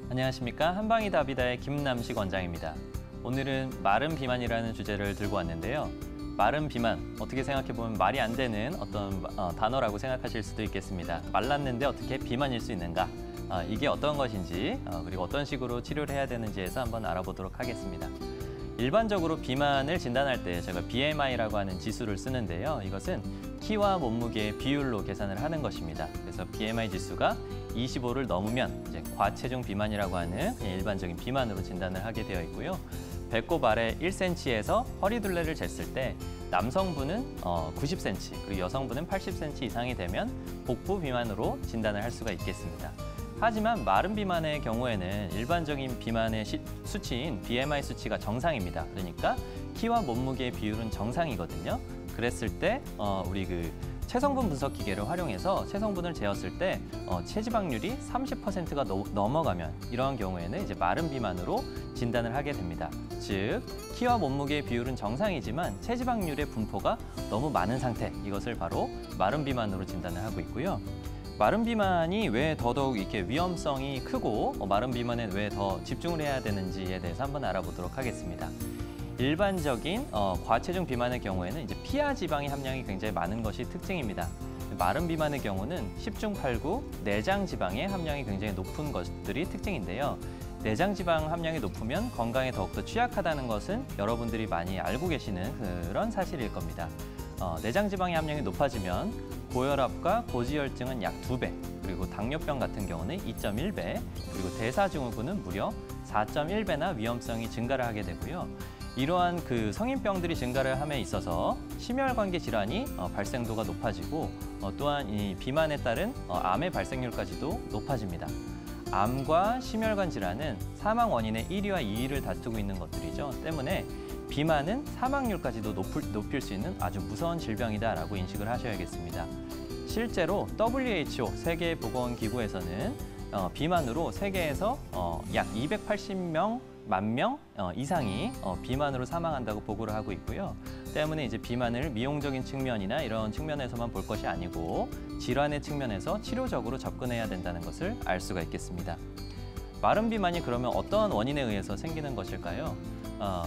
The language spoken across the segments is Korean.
안녕하십니까. 한방이다비다의 김남식 원장입니다. 오늘은 마른 비만이라는 주제를 들고 왔는데요. 마른 비만, 어떻게 생각해보면 말이 안 되는 어떤 단어라고 생각하실 수도 있겠습니다. 말랐는데 어떻게 비만일 수 있는가? 이게 어떤 것인지, 그리고 어떤 식으로 치료를 해야 되는지에서 한번 알아보도록 하겠습니다. 일반적으로 비만을 진단할 때 제가 BMI라고 하는 지수를 쓰는데요. 이것은 키와 몸무게의 비율로 계산을 하는 것입니다. 그래서 BMI 지수가 25를 넘으면 이제 과체중 비만이라고 하는 일반적인 비만으로 진단을 하게 되어 있고요. 배꼽 아래 1cm에서 허리 둘레를 쟀을 때 남성분은 90cm, 그리고 여성분은 80cm 이상이 되면 복부 비만으로 진단을 할 수가 있겠습니다. 하지만 마른 비만의 경우에는 일반적인 비만의 수치인 BMI 수치가 정상입니다. 그러니까 키와 몸무게의 비율은 정상이거든요. 그랬을 때 우리 체성분 분석 기계를 활용해서 체성분을 재었을 때 체지방률이 30%가 넘어가면 이러한 경우에는 이제 마른 비만으로 진단을 하게 됩니다. 즉, 키와 몸무게의 비율은 정상이지만 체지방률의 분포가 너무 많은 상태, 이것을 바로 마른 비만으로 진단을 하고 있고요. 마른 비만이 왜 더더욱 이렇게 위험성이 크고 마른 비만에 왜 더 집중을 해야 되는지에 대해서 한번 알아보도록 하겠습니다. 일반적인 과체중 비만의 경우에는 이제 피하 지방의 함량이 굉장히 많은 것이 특징입니다. 마른 비만의 경우는 10중 8구 내장 지방의 함량이 굉장히 높은 것들이 특징인데요. 내장 지방 함량이 높으면 건강에 더욱더 취약하다는 것은 여러분들이 많이 알고 계시는 그런 사실일 겁니다. 내장 지방의 함량이 높아지면 고혈압과 고지혈증은 약 2배, 그리고 당뇨병 같은 경우는 2.1배, 그리고 대사증후군은 무려 4.1배나 위험성이 증가를 하게 되고요. 이러한 성인병들이 증가를 함에 있어서 심혈관계 질환이 발생도가 높아지고 또한 이 비만에 따른 암의 발생률까지도 높아집니다. 암과 심혈관 질환은 사망 원인의 1위와 2위를 다투고 있는 것들이죠. 때문에 비만은 사망률까지도 높일 수 있는 아주 무서운 질병이다라고 인식을 하셔야겠습니다. 실제로 WHO 세계보건기구에서는 비만으로 세계에서 약 280만 명 이상이 비만으로 사망한다고 보고를 하고 있고요. 때문에 이제 비만을 미용적인 측면이나 이런 측면에서만 볼 것이 아니고 질환의 측면에서 치료적으로 접근해야 된다는 것을 알 수가 있겠습니다. 마른 비만이 그러면 어떤 원인에 의해서 생기는 것일까요?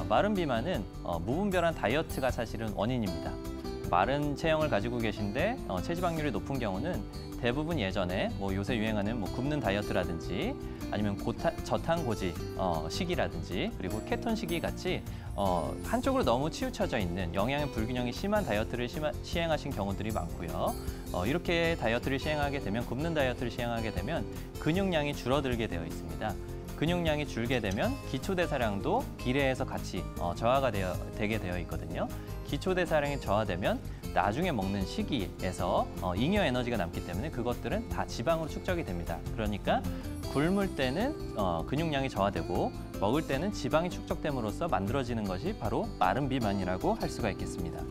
마른 비만은 무분별한 다이어트가 사실은 원인입니다. 마른 체형을 가지고 계신데 체지방률이 높은 경우는 대부분 예전에 요새 유행하는 굶는 다이어트라든지 아니면 저탄고지 식이라든지 그리고 케톤 식이 같이 한쪽으로 너무 치우쳐져 있는 영양의 불균형이 심한 다이어트를 시행하신 경우들이 많고요. 이렇게 다이어트를 시행하게 되면 굶는 다이어트를 시행하게 되면 근육량이 줄어들게 되어 있습니다. 근육량이 줄게 되면 기초대사량도 비례해서 같이 저하가 되게 되어 있거든요. 기초대사량이 저하되면 나중에 먹는 시기에서 잉여 에너지가 남기 때문에 그것들은 다 지방으로 축적이 됩니다. 그러니까 굶을 때는 근육량이 저하되고 먹을 때는 지방이 축적됨으로써 만들어지는 것이 바로 마른 비만이라고 할 수가 있겠습니다.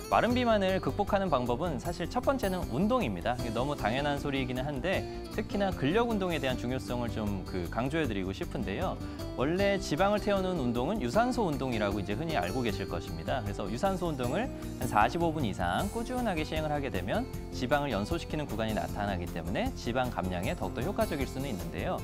마른 비만을 극복하는 방법은 사실 첫 번째는 운동입니다. 너무 당연한 소리이기는 한데 특히나 근력 운동에 대한 중요성을 좀 강조해드리고 싶은데요. 원래 지방을 태우는 운동은 유산소 운동이라고 이제 흔히 알고 계실 것입니다. 그래서 유산소 운동을 한 45분 이상 꾸준하게 시행을 하게 되면 지방을 연소시키는 구간이 나타나기 때문에 지방 감량에 더욱더 효과적일 수는 있는데요.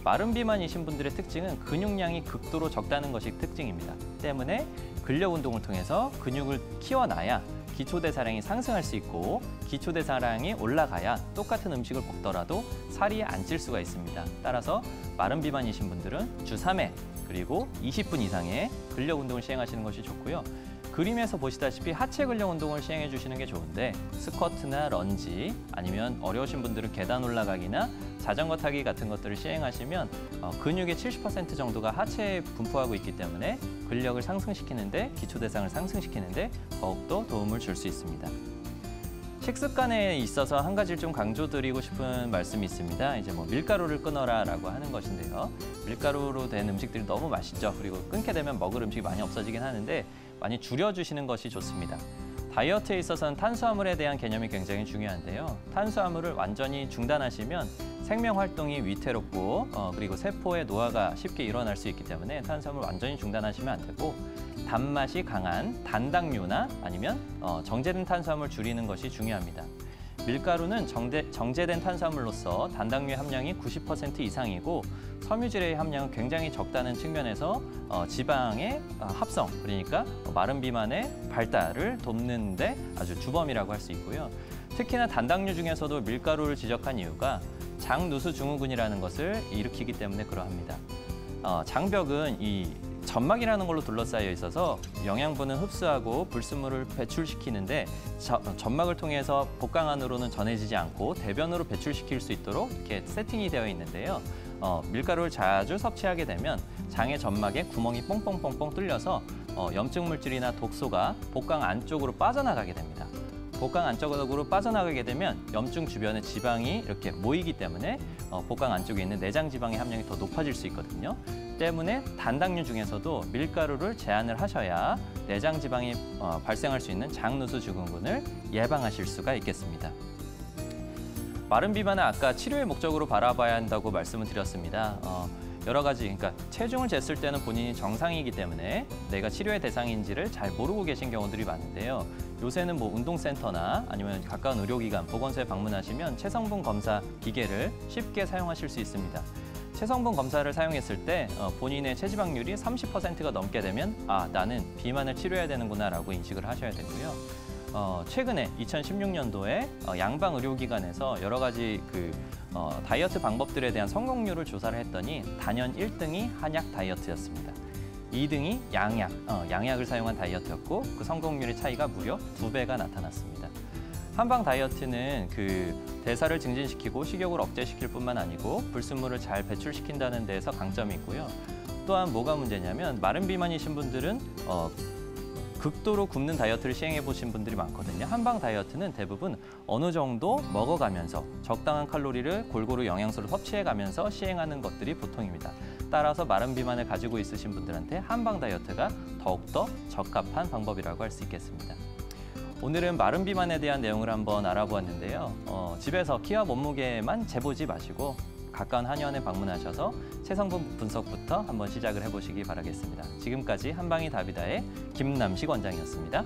마른 비만이신 분들의 특징은 근육량이 극도로 적다는 것이 특징입니다. 때문에 근력 운동을 통해서 근육을 키워놔야 기초대사량이 상승할 수 있고 기초대사량이 올라가야 똑같은 음식을 먹더라도 살이 안 찔 수가 있습니다. 따라서 마른 비만이신 분들은 주 3회 그리고 20분 이상의 근력 운동을 시행하시는 것이 좋고요. 그림에서 보시다시피 하체 근력 운동을 시행해 주시는 게 좋은데 스쿼트나 런지 아니면 어려우신 분들은 계단 올라가기나 자전거 타기 같은 것들을 시행하시면 근육의 70% 정도가 하체에 분포하고 있기 때문에 근력을 상승시키는데 기초대사량을 상승시키는데 더욱더 도움을 줄 수 있습니다. 식습관에 있어서 한 가지를 좀 강조드리고 싶은 말씀이 있습니다. 이제 밀가루를 끊어라라고 하는 것인데요. 밀가루로 된 음식들이 너무 맛있죠. 그리고 끊게 되면 먹을 음식이 많이 없어지긴 하는데 많이 줄여주시는 것이 좋습니다. 다이어트에 있어서는 탄수화물에 대한 개념이 굉장히 중요한데요. 탄수화물을 완전히 중단하시면 생명 활동이 위태롭고 그리고 세포의 노화가 쉽게 일어날 수 있기 때문에 탄수화물 완전히 중단하시면 안 되고 단맛이 강한 단당류나 아니면 정제된 탄수화물 줄이는 것이 중요합니다. 밀가루는 정제된 탄수화물로서 단당류의 함량이 90% 이상이고 섬유질의 함량은 굉장히 적다는 측면에서 지방의 합성, 그러니까 마른 비만의 발달을 돕는 데 아주 주범이라고 할 수 있고요. 특히나 단당류 중에서도 밀가루를 지적한 이유가 장누수 증후군이라는 것을 일으키기 때문에 그러합니다. 장벽은 이 점막이라는 걸로 둘러싸여 있어서 영양분은 흡수하고 불순물을 배출시키는데 점막을 통해서 복강 안으로는 전해지지 않고 대변으로 배출시킬 수 있도록 이렇게 세팅이 되어 있는데요. 밀가루를 자주 섭취하게 되면 장의 점막에 구멍이 뽕뽕뽕뽕 뚫려서 염증 물질이나 독소가 복강 안쪽으로 빠져나가게 됩니다. 복강 안쪽으로 빠져나가게 되면 염증 주변에 지방이 이렇게 모이기 때문에 복강 안쪽에 있는 내장 지방의 함량이 더 높아질 수 있거든요. 때문에 단당류 중에서도 밀가루를 제한을 하셔야 내장 지방이 발생할 수 있는 장누수 증후군을 예방하실 수가 있겠습니다. 마른 비만은 아까 치료의 목적으로 바라봐야 한다고 말씀을 드렸습니다. 여러 가지, 그러니까 체중을 쟀을 때는 본인이 정상이기 때문에 내가 치료의 대상인지를 잘 모르고 계신 경우들이 많은데요. 요새는 뭐 운동센터나 아니면 가까운 의료기관, 보건소에 방문하시면 체성분 검사 기계를 쉽게 사용하실 수 있습니다. 체성분 검사를 사용했을 때 본인의 체지방률이 30%가 넘게 되면 나는 비만을 치료해야 되는구나 라고 인식을 하셔야 되고요. 최근에 2016년도에 양방 의료기관에서 여러 가지 다이어트 방법들에 대한 성공률을 조사를 했더니 단연 1등이 한약 다이어트였습니다. 2등이 양약을 사용한 다이어트였고 그 성공률의 차이가 무려 2배가 나타났습니다. 한방 다이어트는 대사를 증진시키고 식욕을 억제시킬 뿐만 아니고 불순물을 잘 배출시킨다는 데에서 강점이 있고요. 또한 뭐가 문제냐면 마른 비만이신 분들은 극도로 굶는 다이어트를 시행해 보신 분들이 많거든요. 한방 다이어트는 대부분 어느 정도 먹어가면서 적당한 칼로리를 골고루 영양소를 섭취해가면서 시행하는 것들이 보통입니다. 따라서 마른 비만을 가지고 있으신 분들한테 한방 다이어트가 더욱더 적합한 방법이라고 할 수 있겠습니다. 오늘은 마른 비만에 대한 내용을 한번 알아보았는데요. 집에서 키와 몸무게만 재보지 마시고 가까운 한의원에 방문하셔서 체성분 분석부터 한번 시작을 해보시기 바라겠습니다. 지금까지 한방이 답이다의 김남식 원장이었습니다.